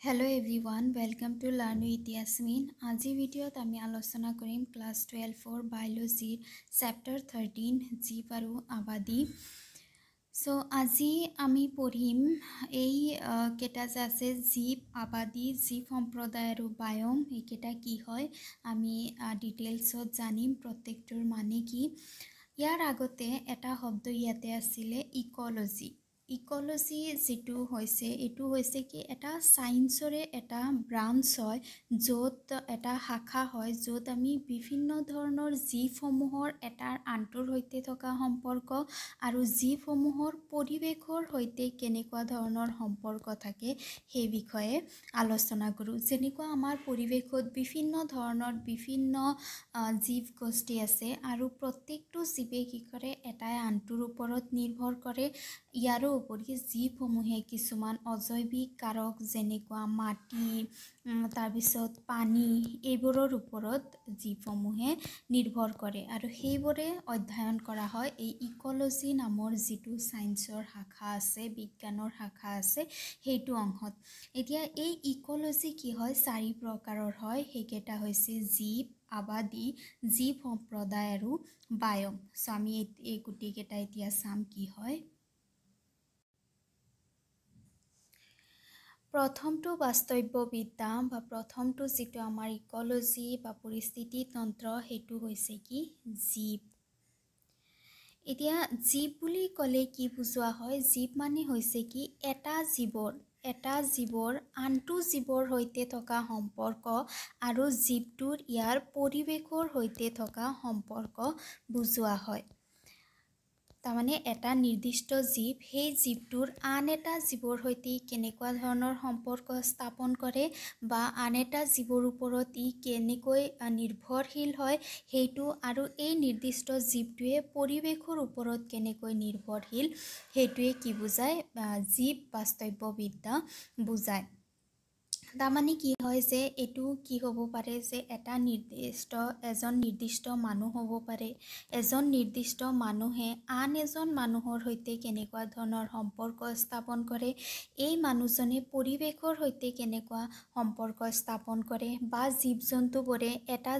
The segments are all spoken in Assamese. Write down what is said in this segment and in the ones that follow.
Hello everyone, welcome to Learn with Yasmin. আজি ভিডিঅ'ত আমি আলোচনা কৰিম ক্লাছ 12 বায়োলজিৰ চেপ্টাৰ 13 জীৱ আৰু আবাদী। সো আজি আমি পঢ়িম এই কেটা যে আছে জীৱ আবাদী জীৱ সম্প্ৰদায় আৰু বায়ম এইকেটা কি হয় আমি ডিটেইলছত জানিম প্ৰত্যেকটোৰ মানে কি। ইয়াৰ আগতে এটা শব্দ ইয়াতে আছিলে ইকোলজি। ইকোলজি যেটো হৈছে এটো হৈছে কি এটা সায়েন্সৰে এটা ব্ৰাঞ্চ হয় য'ত এটা শাখা হয় য'ত আমি বিভিন্ন ধৰণৰ জীৱসমূহৰ এটাৰ আনটোৰ সৈতে থকা সম্পৰ্ক আৰু জীৱসমূহৰ পৰিৱেশৰ সৈতে কেনেকুৱা ধৰণৰ সম্পৰ্ক থাকে সেই বিষয়ে আলোচনা কৰোঁ। যেনেকুৱা আমাৰ পৰিৱেশত বিভিন্ন ধৰণৰ বিভিন্ন জীৱ গোষ্ঠী আছে আৰু প্ৰত্যেকটো জীৱে কি কৰে এটাই আনটোৰ ওপৰত নিৰ্ভৰ কৰে। ইয়াৰো উপৰি জীৱসমূহে কিছুমান অজৈৱিক কাৰক যেনেকুৱা মাটি তাৰপিছত পানী এইবোৰৰ ওপৰত জীৱসমূহে নিৰ্ভৰ কৰে আৰু সেইবোৰে অধ্যয়ন কৰা হয় এই ইকোলজি নামৰ যিটো সায়েন্সৰ শাখা আছে বিজ্ঞানৰ শাখা আছে সেইটো অংশত। এতিয়া এই ইকোলজি কি হয় চাৰি প্ৰকাৰৰ হয় সেইকেইটা হৈছে জীৱ আবাদী জীৱ সম্প্ৰদায় আৰু বায়ম। সো আমি এই গোটেইকেইটা এতিয়া চাম কি হয়। প্ৰথমটো বাস্তৱবিদ্যা বা প্ৰথমটো যেটো আমাৰ ইকোলজি বা পৰিস্থিতি তন্ত্ৰ সেইটো হৈছে কি জীৱ। এতিয়া জীৱ বুলি ক'লে কি বুজোৱা হয় জীৱ মানে হৈছে কি এটা জীৱৰ আনটো জীৱৰ সৈতে থকা সম্পৰ্ক আৰু জীৱটোৰ ইয়াৰ পৰিৱেশৰ সৈতে থকা সম্পৰ্ক বুজোৱা হয়। তাৰমানে এটা নিৰ্দিষ্ট জীৱ সেই জীৱটোৰ আন এটা জীৱৰ সৈতে কেনেকুৱা ধৰণৰ সম্পৰ্ক স্থাপন কৰে বা আন এটা জীৱৰ ওপৰত ই কেনেকৈ নিৰ্ভৰশীল হয় সেইটো আৰু এই নিৰ্দিষ্ট জীৱটোৱে পৰিৱেশৰ ওপৰত কেনেকৈ নিৰ্ভৰশীল সেইটোৱে কি বুজায় জীৱ বাস্তৱবিদ্যা বুজায়। তাৰমানে কি হয় যে এইটো কি হ'ব পাৰে যে এজন নিৰ্দিষ্ট মানুহ হ'ব পাৰে। এজন নিৰ্দিষ্ট মানুহে আন এজন মানুহৰ সৈতে কেনেকুৱা ধৰণৰ সম্পৰ্ক স্থাপন কৰে এই মানুহজনে পৰিৱেশৰ সৈতে কেনেকুৱা সম্পৰ্ক স্থাপন কৰে বা জীৱ-জন্তুবোৰে এটা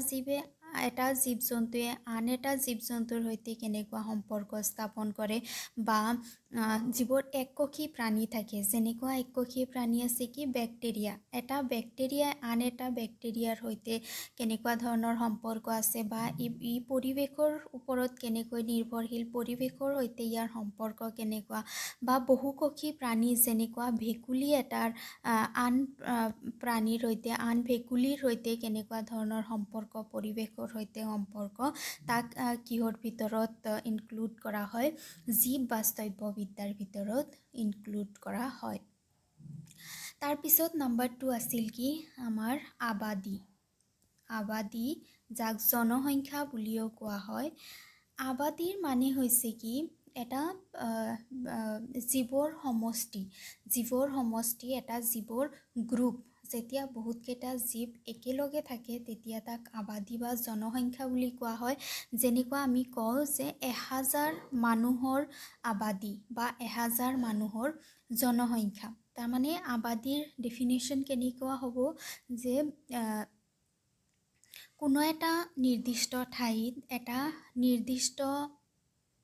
জীৱ-জন্তুৱে আন এটা জীৱ-জন্তুৰ সৈতে কেনেকুৱা সম্পৰ্ক স্থাপন কৰে বা যিবোৰ এককোষী প্ৰাণী থাকে যেনেকুৱা এককোষী প্ৰাণী আছে কি বেক্টেৰিয়া এটা বেক্টেৰিয়াই আন এটা বেক্টেৰিয়াৰ সৈতে কেনেকুৱা ধৰণৰ সম্পৰ্ক আছে বা ই পৰিৱেশৰ ওপৰত কেনেকৈ নিৰ্ভৰশীল পৰিৱেশৰ সৈতে ইয়াৰ সম্পৰ্ক কেনেকুৱা বা বহুকোষী প্ৰাণী যেনেকুৱা ভেকুলী এটাৰ আন প্ৰাণীৰ সৈতে আন ভেকুলীৰ সৈতে কেনেকুৱা ধৰণৰ সম্পৰ্ক পৰিৱেশৰ সৈতে সম্পৰ্ক তাক কিহৰ ভিতৰত ইনক্লুড কৰা হয় জীৱ বাস্তৱবিদ্যাৰ ভিতৰত ইনক্লুড কৰা হয়। তাৰপিছত নাম্বাৰ 2 আছিল কি আমাৰ আবাদী যাক জনসংখ্যা বুলিও কোৱা হয়। আবাদীৰ মানে হৈছে কি এটা জীৱৰ সমষ্টি এটা জীৱৰ গ্ৰুপ। যেতিয়া বহুতকেইটা জীৱ একেলগে থাকে তেতিয়া তাক আবাদী বা জনসংখ্যা বুলি কোৱা হয়। যেনেকুৱা আমি কওঁ যে 1000 মানুহৰ আবাদী বা 1000 মানুহৰ জনসংখ্যা। তাৰমানে আবাদীৰ ডেফিনেশ্যন কেনেকুৱা হ'ব যে কোনো এটা নিৰ্দিষ্ট ঠাইত এটা নিৰ্দিষ্ট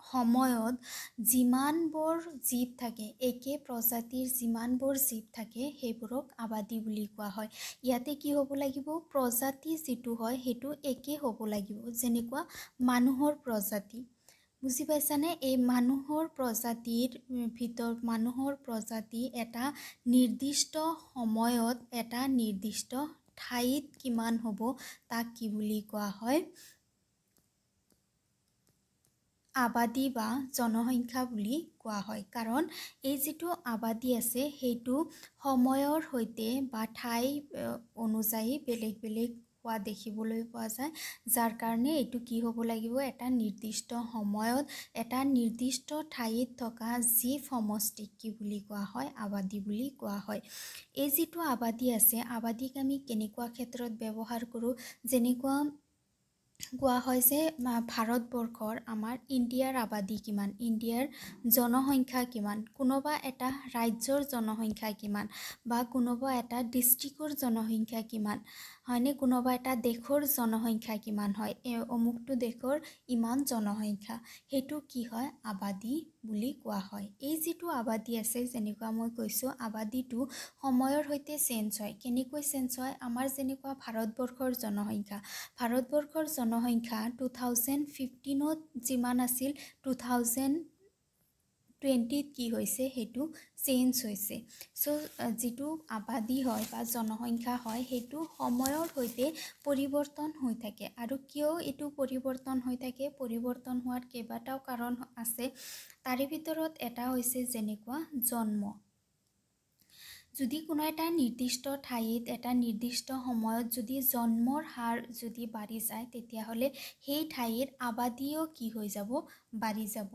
সময়ত যিমানবোৰ জীৱ থাকে একে প্ৰজাতিৰ যিমানবোৰ জীৱ থাকে সেইবোৰক আবাদী বুলি কোৱা হয়। ইয়াতে কি হ'ব লাগিব প্ৰজাতি যেটো হয় সেইটো একে হ'ব লাগিব। যেনেকুৱা মানুহৰ প্ৰজাতি বুজি পাইছানে এই মানুহৰ প্ৰজাতি এটা নিৰ্দিষ্ট সময়ত এটা নিৰ্দিষ্ট ঠাইত কিমান হ'ব তাক কি বুলি কোৱা হয় আবাদী বা জনসংখ্যা বুলি কোৱা হয়। কাৰণ এই যেটো আবাদী আছে সেইটো সময়ৰ সৈতে বা ঠাই অনুযায়ী বেলেগ হোৱা দেখিবলৈ পোৱা যায় যাৰ কাৰণে এইটো কি হ'ব লাগিব এটা নিৰ্দিষ্ট সময়ত এটা নিৰ্দিষ্ট ঠাইত থকা জীৱ সমষ্টিক কি বুলি কোৱা হয় আবাদী বুলি কোৱা হয়। এই যেটো আবাদী আছে আবাদীক আমি কেনেকুৱা ক্ষেত্ৰত ব্যৱহাৰ কৰোঁ যেনেকুৱা কোৱা হয় যে ভাৰতবৰ্ষৰ আমাৰ ইণ্ডিয়াৰ আবাদী কিমান, ইণ্ডিয়াৰ জনসংখ্যা কিমান, কোনোবা এটা ৰাজ্যৰ জনসংখ্যা কিমান বা কোনোবা এটা ডিষ্ট্ৰিক্টৰ জনসংখ্যা কিমান হয়নে, কোনোবা এটা দেশৰ জনসংখ্যা কিমান হয়, অমুকটো দেশৰ ইমান জনসংখ্যা, সেইটো কি হয় আবাদী বুলি কোৱা হয়। এই যিটো আবাদী আছে, যেনেকুৱা মই কৈছোঁ আবাদীটো সময়ৰ সৈতে চেঞ্জ হয়। কেনেকৈ চেঞ্জ হয়, আমাৰ যেনেকুৱা ভাৰতবৰ্ষৰ জনসংখ্যা, ভাৰতবৰ্ষৰ জনসংখ্যা 2015 যিমান আছিল 2020 কি হৈছে সেইটো চেঞ্জ হৈছে। চ' যিটো আবাদী হয় বা জনসংখ্যা হয় সেইটো সময়ৰ সৈতে পৰিৱৰ্তন হৈ থাকে। আৰু কিয় এইটো পৰিৱৰ্তন হৈ থাকে, পৰিৱৰ্তন হোৱাৰ কেইবাটাও কাৰণ আছে। তাৰে ভিতৰত এটা হৈছে যেনেকুৱা জন্ম। যদি কোনো এটা নিৰ্দিষ্ট ঠাইত এটা নিৰ্দিষ্ট সময়ত যদি জন্মৰ হাৰ যদি বাঢ়ি যায়, তেতিয়াহ'লে সেই ঠাইৰ আবাদীও কি হৈ যাব, বাঢ়ি যাব।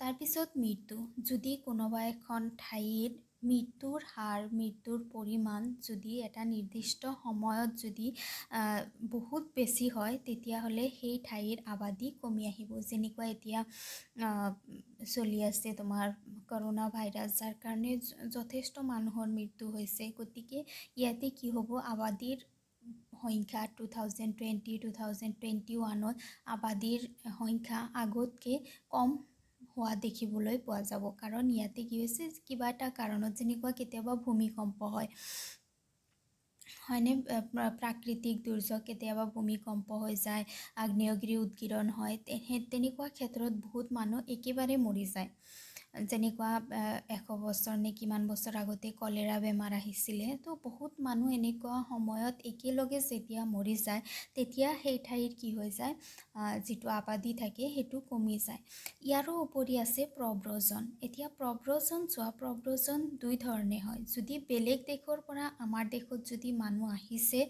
তাৰপিছত মৃত্যু, যদি কোনোবা এখন ঠাইত মৃত্যুৰ হাৰ, মৃত্যুৰ পৰিমাণ যদি এটা নিৰ্দিষ্ট সময়ত যদি বহুত বেছি হয়, তেতিয়াহ'লে সেই ঠাইৰ আবাদী কমি আহিব। যেনেকুৱা এতিয়া চলি আছে তোমাৰ কৰোণা ভাইৰাছ, যাৰ কাৰণে যথেষ্ট মানুহৰ মৃত্যু হৈছে। গতিকে ইয়াতে কি হ'ব, আবাদীৰ সংখ্যা 2020-2021 আবাদীৰ সংখ্যা আগতকৈ কম হোৱা দেখিবলৈ পোৱা যাব। কাৰণ ইয়াতে কি হৈছে, কিবা এটা কাৰণত, যেনেকুৱা কেতিয়াবা ভূমিকম্প হয় হয়নে, প্ৰাকৃতিক দুৰ্যোগ, কেতিয়াবা ভূমিকম্প হৈ যায়, আগ্নেয়গিৰি উৎকীৰণ হয়, তেনেকুৱা ক্ষেত্ৰত বহুত মানুহ একেবাৰে মৰি যায়। যেনেকুৱা 100 বছৰ নে কিমান বছৰ আগতে কলেৰা বেমাৰ আহিছিলে, তো বহুত মানুহ এনেকুৱা সময়ত একেলগে যেতিয়া মৰি যায়, তেতিয়া সেই ঠাইৰ কি হৈ যায়, যিটো আবাদী থাকে সেইটো কমি যায়। ইয়াৰো উপৰি আছে প্ৰব্ৰজন। এতিয়া প্ৰব্ৰজন চোৱা, প্ৰব্ৰজন দুই ধৰণে হয়। যদি বেলেগ দেশৰ পৰা আমাৰ দেশত যদি মানুহ আহিছে,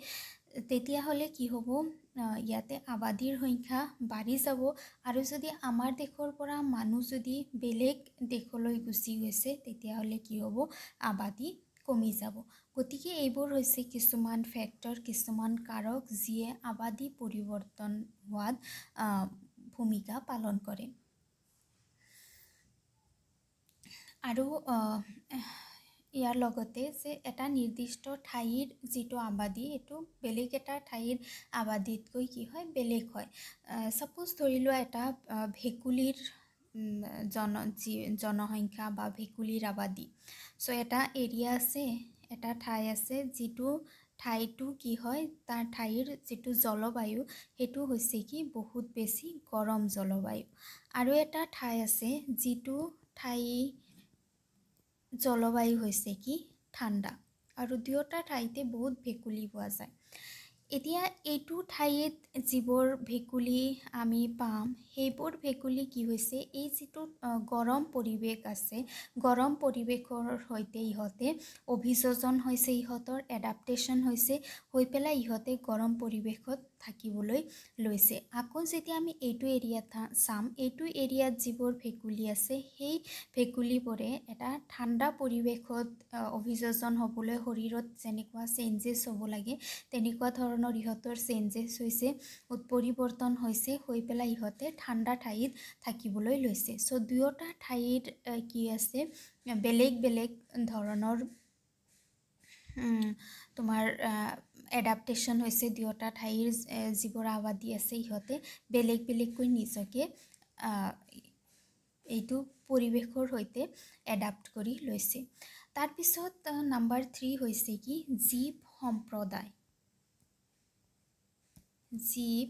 তেতিয়াহ'লে কি হ'ব, ইয়াতে আবাদীৰ সংখ্যা বাঢ়ি যাব। আৰু যদি আমাৰ দেশৰ পৰা মানুহ যদি বেলেগ দেশলৈ গুচি গৈছে, তেতিয়াহ'লে কি হ'ব, আবাদী কমি যাব। গতিকে এইবোৰ হৈছে কিছুমান ফেক্টৰ, কিছুমান কাৰক যিয়ে আবাদী পৰিৱৰ্তন হোৱাত ভূমিকা পালন কৰে। আৰু ইয়াৰ লগতে যে এটা নিৰ্দিষ্ট ঠাইৰ যিটো আবাদী, এইটো বেলেগ এটা ঠাইৰ আবাদীতকৈ কি হয়, বেলেগ হয়। ছাপ'জ ধৰি লোৱা এটা ভেকুলীৰ জনসংখ্যা বা ভেকুলীৰ আবাদী। চ' এটা এৰিয়া আছে, এটা ঠাই আছে, যিটো ঠাইটো কি হয়, তাৰ ঠাইৰ যিটো জলবায়ু সেইটো হৈছে কি বহুত বেছি গৰম জলবায়ু। আৰু এটা ঠাই আছে, যিটো ঠাই জলবায়ু হৈছে কি ঠাণ্ডা। আৰু দুয়োটা ঠাইতে বহুত ভেকুলী পোৱা যায়। এতিয়া এইটো ঠাইত যিবোৰ ভেকুলী আমি পাম, সেইবোৰ ভেকুলী কি হৈছে, এই যিটো গৰম পৰিৱেশ আছে, গৰম পৰিৱেশৰ সৈতে ইহঁতে অভিযোজন হৈছে, ইহঁতৰ এডাপ্টেশ্যন হৈছে, হৈ পেলাই ইহঁতে গৰম পৰিৱেশত থাকিবলৈ লৈছে। আকৌ যেতিয়া আমি এইটো এৰিয়াত চাম, এইটো এৰিয়াত যিবোৰ ভেকুলী আছে, সেই ভেকুলীবোৰে এটা ঠাণ্ডা পৰিৱেশত অভিযোজন হ'বলৈ শৰীৰত যেনেকুৱা চেঞ্জেছ হ'ব লাগে, তেনেকুৱা ধৰণৰ ইহঁতৰ চেঞ্জেছ হৈছে, পৰিৱৰ্তন হৈছে, হৈ পেলাই ইহঁতে ঠাণ্ডা ঠাইত থাকিবলৈ লৈছে। চ' দুয়োটা ঠাইত কি আছে, বেলেগ বেলেগ ধৰণৰ তোমাৰ এডাপ্টেশ্যন হৈছে। দুয়োটা ঠাইৰ যিবোৰ আবাদী আছে, ইহঁতে বেলেগ বেলেগকৈ নিজকে এইটো পৰিৱেশৰ সৈতে এডাপ্ট কৰি লৈছে। তাৰপিছত নাম্বাৰ 3 হৈছে কি জীৱ সম্প্ৰদায়। জীৱ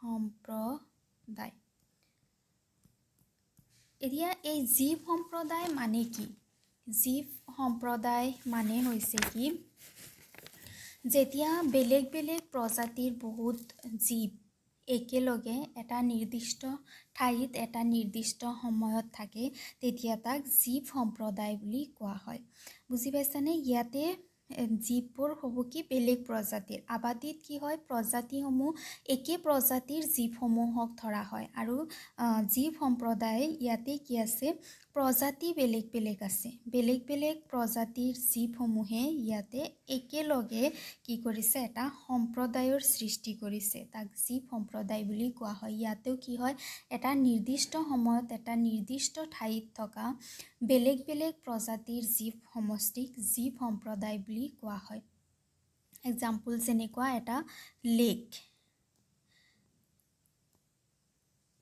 সম্প্ৰদায়। এতিয়া এই জীৱ সম্প্ৰদায় মানে কি? জীৱ সম্প্ৰদায় মানে হৈছে কি, যেতিয়া বেলেগ বেলেগ প্ৰজাতিৰ বহুত জীৱ একেলগে এটা নিৰ্দিষ্ট ঠাইত এটা নিৰ্দিষ্ট সময়ত থাকে, তেতিয়া তাক জীৱ সম্প্ৰদায় বুলি কোৱা হয়। বুজি পাইছানে? ইয়াতে জীৱবোৰ হ'ব কি বেলেগ প্ৰজাতিৰ। আবাদীত কি হয়, প্ৰজাতিসমূহ একে প্ৰজাতিৰ জীৱসমূহক ধৰা হয়। আৰু জীৱ সম্প্ৰদায় ইয়াতে কি আছে, প্ৰজাতি বেলেগ বেলেগ আছে। বেলেগ বেলেগ প্ৰজাতিৰ জীৱসমূহে ইয়াতে একেলগে কি কৰিছে, এটা সম্প্ৰদায়ৰ সৃষ্টি কৰিছে। তাক জীৱ সম্প্ৰদায় বুলি কোৱা হয়। ইয়াতেও কি হয়, এটা নিৰ্দিষ্ট সময়ত এটা নিৰ্দিষ্ট ঠাইত থকা বেলেগ বেলেগ প্ৰজাতিৰ জীৱ সমষ্টিক জীৱ সম্প্ৰদায় বুলি কোৱা হয়। এক্সাম্পল যেনেকুৱা এটা লেক,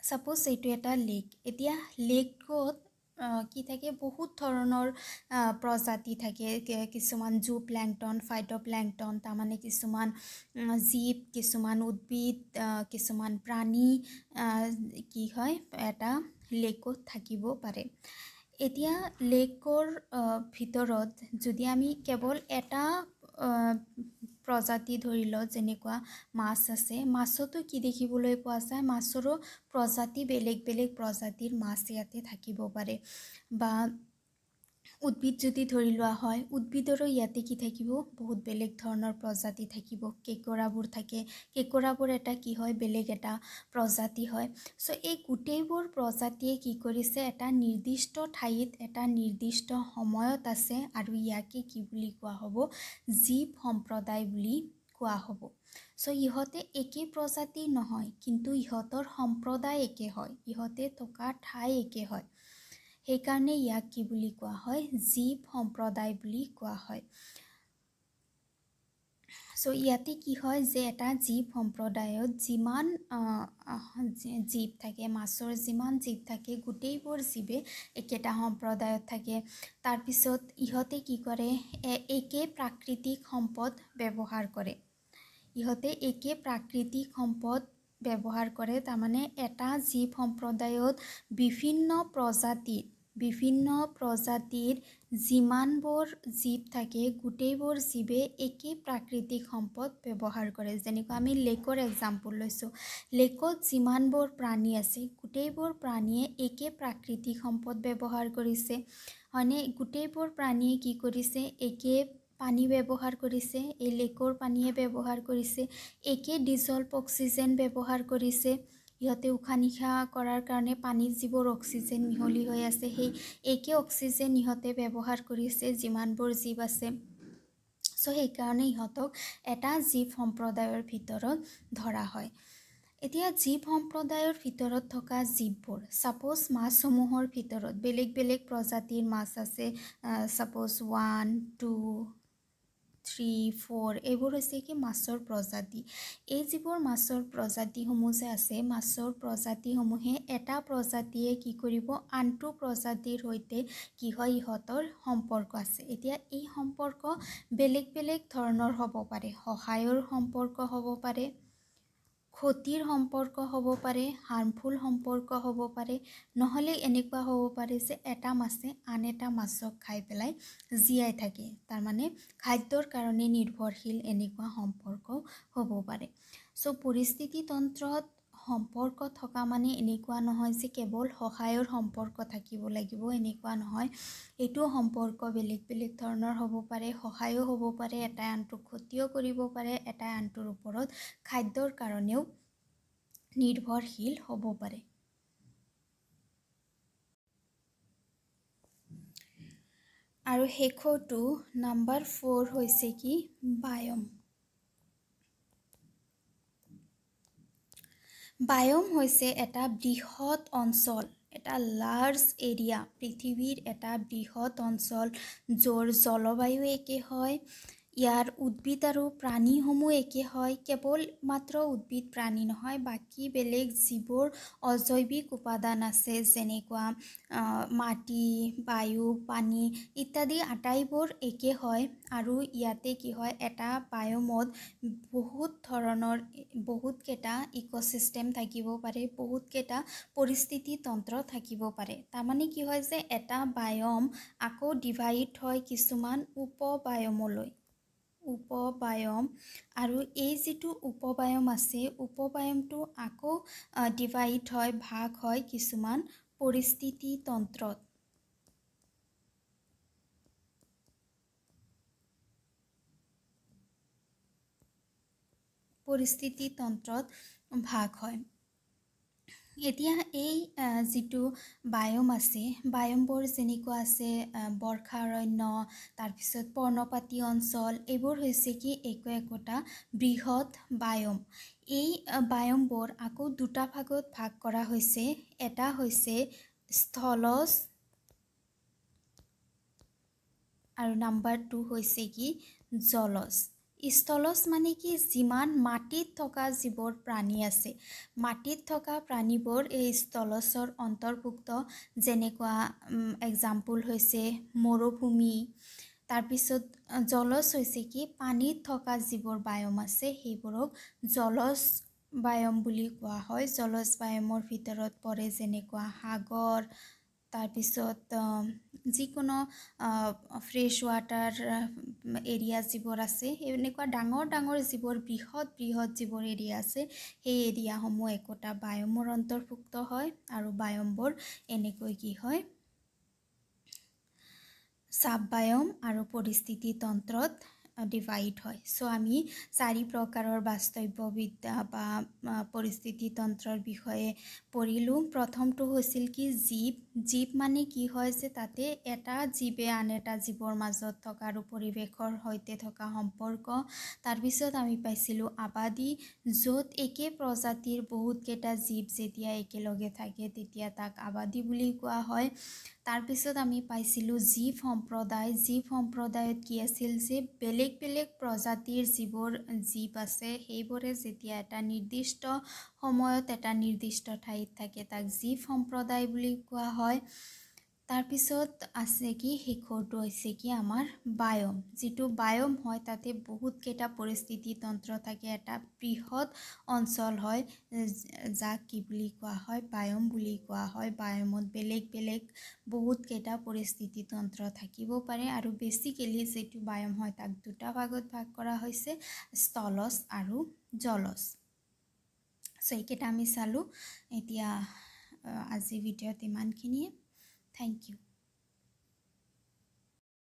সাপোজ এইটো এটা লেক। এতিয়া লেকত কি থাকে, বহুত ধৰণৰ প্ৰজাতি থাকে। কিছুমান জু প্লেংটন, ফাইটো প্লেংটন, তাৰমানে কিছুমান জীৱ, কিছুমান উদ্ভিদ, কিছুমান প্ৰাণী কি হয়, এটা লেকত থাকিব পাৰে। এতিয়া লেকৰ ভিতৰত যদি আমি কেৱল এটা প্ৰজাতি ধৰি লওঁ, যেনেকুৱা মাছ আছে, মাছতো কি দেখিবলৈ পোৱা যায়, মাছৰো প্ৰজাতি বেলেগ বেলেগ প্ৰজাতিৰ মাছ ইয়াতে থাকিব পাৰে। বা উদ্ভিদ যদি ধৰি লোৱা হয়, উদ্ভিদৰো ইয়াতে কি থাকিব, বহুত বেলেগ ধৰণৰ প্ৰজাতি থাকিব। কেঁকোৰাবোৰ থাকে, কেঁকোৰাবোৰ এটা কি হয়, বেলেগ এটা প্ৰজাতি হয়। চ' এই গোটেইবোৰ প্ৰজাতিয়ে কি কৰিছে, এটা নিৰ্দিষ্ট ঠাইত এটা নিৰ্দিষ্ট সময়ত আছে, আৰু ইয়াকে কি বুলি কোৱা হ'ব, জীৱ সম্প্ৰদায় বুলি কোৱা হ'ব। চ' ইহঁতে একে প্ৰজাতি নহয়, কিন্তু ইহঁতৰ সম্প্ৰদায় একে হয়, ইহঁতে থকা ঠাই একে হয়। সেইকাৰণে ইয়াক কি বুলি কোৱা হয়, জীৱ সম্প্ৰদায় বুলি কোৱা হয়। চ' ইয়াতে কি হয় যে এটা জীৱ সম্প্ৰদায়ত যিমান জীৱ থাকে, মাছৰ যিমান জীৱ থাকে, গোটেইবোৰ জীৱে একেটা সম্প্ৰদায়ত থাকে। তাৰপিছত ইহঁতে কি কৰে, একে প্ৰাকৃতিক সম্পদ ব্যৱহাৰ কৰে। ইহঁতে একে প্ৰাকৃতিক সম্পদ ব্যৱহাৰ কৰে। তাৰমানে এটা জীৱ সম্প্ৰদায়ত বিভিন্ন প্ৰজাতিৰ যিমানবোৰ জীৱ থাকে, গোটেইবোৰ জীৱে একে প্ৰাকৃতিক সম্পদ ব্যৱহাৰ কৰে। যেনেকৈ আমি লেকৰ এক্সাম্পল লৈছোঁ, লেকত যিমানবোৰ প্ৰাণী আছে, গোটেইবোৰ প্ৰাণীয়ে একে প্ৰাকৃতিক সম্পদ ব্যৱহাৰ কৰিছে, হয়নে? গোটেইবোৰ প্ৰাণীয়ে কি কৰিছে, একে পানী ব্যৱহাৰ কৰিছে, এই লেকৰ পানীয়ে ব্যৱহাৰ কৰিছে, একে ডিজল্ভ অক্সিজেন ব্যৱহাৰ কৰিছে। ইহঁতে উশাহ নিশাহ কৰাৰ কাৰণে পানীত যিবোৰ অক্সিজেন মিহলি হৈ আছে, সেই একে অক্সিজেন ইহঁতে ব্যৱহাৰ কৰিছে, যিমানবোৰ জীৱ আছে। চ' সেইকাৰণে ইহঁতক এটা জীৱ সম্প্ৰদায়ৰ ভিতৰত ধৰা হয়। এতিয়া জীৱ সম্প্ৰদায়ৰ ভিতৰত থকা জীৱবোৰ, ছাপ'জ মাছসমূহৰ ভিতৰত বেলেগ বেলেগ প্ৰজাতিৰ মাছ আছে। ছাপ'জ 1, 2, 3, 4 এইবোৰ হৈছে কি মাছৰ প্ৰজাতি। এই যিবোৰ মাছৰ প্ৰজাতিসমূহ যে আছে, মাছৰ প্ৰজাতিসমূহে এটা প্ৰজাতিয়ে কি কৰিব, আনটো প্ৰজাতিৰ সৈতে কি হয়, ইহঁতৰ সম্পৰ্ক আছে। এতিয়া এই সম্পৰ্ক বেলেগ বেলেগ ধৰণৰ হ'ব পাৰে। সহায়ৰ সম্পৰ্ক হ'ব পাৰে, ক্ষতিৰ সম্পৰ্ক হ'ব পাৰে, হাৰ্মফুল সম্পৰ্ক হ'ব পাৰে, নহ'লে এনেকুৱা হ'ব পাৰে যে এটা মাছে আন এটা মাছক খাই পেলাই জীয়াই থাকে, তাৰমানে খাদ্যৰ কাৰণে নিৰ্ভৰশীল, এনেকুৱা সম্পৰ্ক হ'ব পাৰে। চ' পৰিস্থিতি তন্ত্ৰত সম্পৰ্ক থকা মানে এনেকুৱা নহয় যে কেৱল সহায়ৰ সম্পৰ্ক থাকিব লাগিব, এনেকুৱা নহয়। এইটো সম্পৰ্ক বেলেগ বেলেগ ধৰণৰ হ'ব পাৰে, সহায়ো হ'ব পাৰে, এটাই আনটোক ক্ষতিও কৰিব পাৰে, এটাই আনটোৰ ওপৰত খাদ্যৰ কাৰণেও নিৰ্ভৰশীল হ'ব পাৰে। আৰু শেষৰটো নম্বৰ 4 হৈছে কি, বায়'ম। বায়'ম হৈছে এটা বৃহৎ অঞ্চল, এটা লাৰ্জ এৰিয়া, পৃথিৱীৰ এটা বৃহৎ অঞ্চল, য'ৰ জলবায়ু একে হয়, ইয়াৰ উদ্ভিদ আৰু প্ৰাণীসমূহ একে হয়। কেৱল মাত্ৰ উদ্ভিদ প্ৰাণী নহয়, বাকী বেলেগ যিবোৰ অজৈৱিক উপাদান আছে, যেনেকুৱা মাটি, বায়ু, পানী ইত্যাদি আটাইবোৰ একে হয়। আৰু ইয়াতে কি হয়, এটা বায়'মত বহুতকেইটা ইক'চিষ্টেম থাকিব পাৰে, বহুতকেইটা পৰিস্থিতি তন্ত্ৰ থাকিব পাৰে। তাৰমানে কি হয় যে এটা বায়'ম আকৌ ডিভাইড হয় কিছুমান উপবায়'মলৈ, উপবায়'ম। আৰু এই যিটো উপবায়'ম আছে, উপবায়'মটো আকৌ ডিভাইড হয়, ভাগ হয় কিছুমান পৰিস্থিতি তন্ত্ৰত। ভাগ হয়। এতিয়া এই যিটো বায়ম আছে, বায়মবোৰ যেনেকুৱা আছে বৰ্ষাৰণ্য, তাৰপিছত পৰ্ণপাতী অঞ্চল, এইবোৰ হৈছে কি একোটা বৃহৎ বায়ম। এই বায়মবোৰ আকৌ দুটা ভাগত ভাগ কৰা হৈছে। এটা হৈছে স্থলজ আৰু নাম্বাৰ 2 হৈছে কি জলজ। স্থলজ মানে কি যিমান মাটিত থকা যিবোৰ প্ৰাণী আছে, মাটিত থকা প্ৰাণীবোৰ এই স্থলজৰ অন্তৰ্ভুক্ত। যেনেকুৱা এক্সাম্পল হৈছে মৰুভূমি। তাৰপিছত জলজ হৈছে কি পানীত থকা যিবোৰ বায়ম আছে সেইবোৰক জলজ বায়ম বুলি কোৱা হয়। জলজ বায়মৰ ভিতৰত পৰে যেনেকুৱা সাগৰ, তাৰপিছত যিকোনো ফ্ৰেছ ৱাটাৰ এৰিয়া যিবোৰ আছে, এনেকুৱা ডাঙৰ ডাঙৰ যিবোৰ বৃহৎ যিবোৰ এৰিয়া আছে, সেই এৰিয়াসমূহ একোটা বায়মৰ অন্তৰ্ভুক্ত হয়। আৰু বায়মবোৰ এনেকৈ কি হয় চাব বায়ম আৰু পৰিস্থিতি তন্ত্ৰত ডিভাইড হয়। চ' আমি 4 প্ৰকাৰৰ বাস্তৱবিদ্যা বা পৰিস্থিতি তন্ত্ৰৰ বিষয়ে পঢ়িলোঁ। প্ৰথমটো হৈছিল কি জীৱ। জীৱ মানে কি হয় যে তাতে এটা জীৱে আন এটা জীৱৰ মাজত থকা আৰু পৰিৱেশৰ সৈতে থকা সম্পৰ্ক। তাৰপিছত আমি পাইছিলোঁ আবাদী, য'ত একে প্ৰজাতিৰ বহুতকেইটা জীৱ যেতিয়া একেলগে থাকে তেতিয়া তাক আবাদী বুলি কোৱা হয়। তাৰপিছত আমি পাইছিলোঁ জীৱ সম্প্ৰদায়। জীৱ সম্প্ৰদায়ত কি আছিল যে বেলেগ বেলেগ প্ৰজাতিৰ যিবোৰ জীৱ আছে সেইবোৰে যেতিয়া এটা নিৰ্দিষ্ট সময়ত এটা নিৰ্দিষ্ট ঠাইত থাকে তাক জীৱ সম্প্ৰদায় বুলি কোৱা হয়। তাৰপিছত আছে কি শেষৰটো হৈছে কি আমাৰ বায়ম। যিটো বায়ম হয় তাতে বহুতকেইটা পৰিস্থিতি তন্ত্ৰ থাকে, এটা বৃহৎ অঞ্চল হয় যাক কি বুলি কোৱা হয় বায়ম বুলি কোৱা হয়। বায়মত বেলেগ বেলেগ বহুতকেইটা পৰিস্থিতি তন্ত্ৰ থাকিব পাৰে। আৰু বেছিকেলি যিটো বায়ম হয় তাক দুটা ভাগত ভাগ কৰা হৈছে, স্থলজ আৰু জলজ। চ' এইকেইটা আমি চালোঁ। এতিয়া আজি ভিডিঅ'ত ইমানখিনিয়ে। Thank U.